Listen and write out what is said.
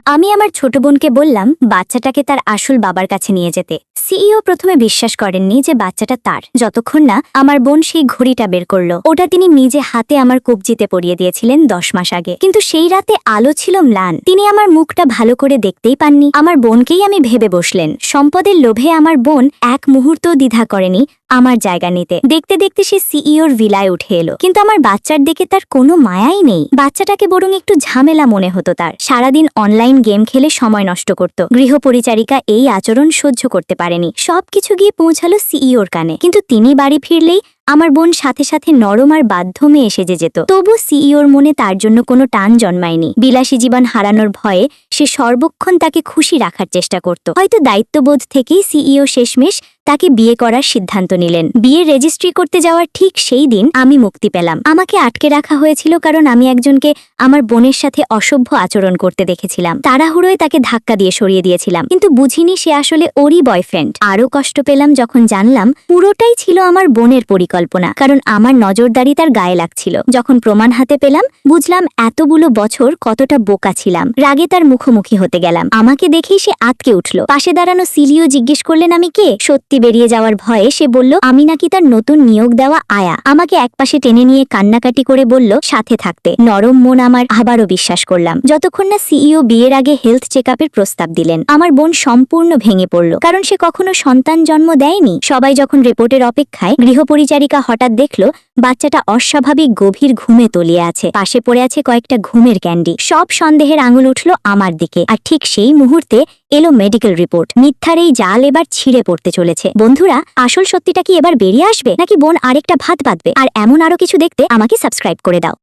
আমি আমার ছোট বোনকে বললাম বাচ্চাটাকে তার আসল বাবার কাছে নিয়ে যেতে। সিইও প্রথমে বিশ্বাস করেননি যে বাচ্চাটা তার, যতক্ষণ না আমার বোন সেই ঘড়িটা বের করল। ওটা তিনি নিজে হাতে আমার কবজিতে পরিয়ে দিয়েছিলেন 10 মাস আগে। কিন্তু সেই রাতে আলো ছিল ম্লান, তিনি আমার মুখটা ভালো করে দেখতেই পাননি। আমার বোনকেই আমি ভেবে বসলেন। সম্পদের লোভে আমার বোন এক মুহূর্তও দ্বিধা করেনি আমার জায়গা নিতে। দেখতে দেখতে সে সিইওর ভিলায় উঠে এলো, কিন্তু আমার বাচ্চার দিকে তার কোনো মায়াই নেই। বাচ্চাটাকে বরং একটু ঝামেলা মনে হতো তার। সারাদিন অনলাইন গেম খেলে সময় নষ্ট করত। গৃহপরিচারিকা এই আচরণ সহ্য করতে পারেনি। সবকিছু গিয়ে পৌঁছালো সিইওর কানে, কিন্তু তিনি বাড়ি ফিরলেই আমার বোন সাথে সাথে নরম আর বাধ্য মেয়ে এসে যেত। তবু সিইওর মনে তার জন্য কোনো টান জন্মায়নি। বিলাসী জীবন হারানোর ভয়ে সে সর্বক্ষণ তাকে খুশি রাখার চেষ্টা করত। হয়তো দায়িত্ববোধ থেকেই সিইও শেষমেশ তাকে বিয়ে করার সিদ্ধান্ত নিলেন। বিয়ের রেজিস্ট্রি করতে যাওয়ার ঠিক সেই দিন আমি মুক্তি পেলাম। আমাকে আটকে রাখা হয়েছিল কারণ আমি একজনকে আমার বোনের সাথে অসভ্য আচরণ করতে দেখেছিলাম। তাড়াহুড়োয় তাকে ধাক্কা দিয়ে সরিয়ে দিয়েছিলাম, কিন্তু বুঝিনি সে আসলে ওরই বয়ফ্রেন্ড। আরও কষ্ট পেলাম যখন জানলাম পুরোটাই ছিল আমার বোনের পরিকল্পনা, কারণ আমার নজরদারি তার গায়ে লাগছিল। যখন প্রমাণ হাতে পেলাম বুঝলাম এতগুলো বছর কতটা বোকা ছিলাম। রাগে তার মুখোমুখি হতে গেলাম। আমাকে দেখেই সে আতকে উঠল। পাশে দাঁড়ানো সিলিও জিজ্ঞেস করলেন আমি কে। সত্যি বেরিয়ে যাওয়ার ভয়ে সে বলল আমি নাকি তার নতুন নিয়োগ দেওয়া আয়া। আমাকে একপাশে টেনে নিয়ে কান্নাকাটি করে বলল সাথে থাকতে। নরম মন আমার আবারও বিশ্বাস করলাম। যতক্ষণ না সিইও বিয়ের আগে হেলথ চেকআপের প্রস্তাব দিলেন, আমার বোন সম্পূর্ণ ভেঙে পড়ল, কারণ সে কখনো সন্তান জন্ম দেয়নি। সবাই যখন রিপোর্টের অপেক্ষায়, গৃহপরিচারিকা হঠাৎ দেখল বাচ্চাটা অস্বাভাবিক গভীর ঘুমে তলিয়ে আছে। পাশে পড়ে আছে কয়েকটা ঘুমের ক্যান্ডি। সব সন্দেহের আঙুল উঠল আমার দিকে। আর ঠিক সেই মুহূর্তে এলো মেডিকেল রিপোর্ট। মিথ্যার এই জাল এবার ছিঁড়ে পড়তে চলেছে। বন্ধুরা, আসল সত্যিটা কি এবার বেরিয়ে আসবে, নাকি বোন আরেকটা ভাত বাঁধবে? আর এমন আরো কিছু দেখতে আমাকে সাবস্ক্রাইব করে দাও।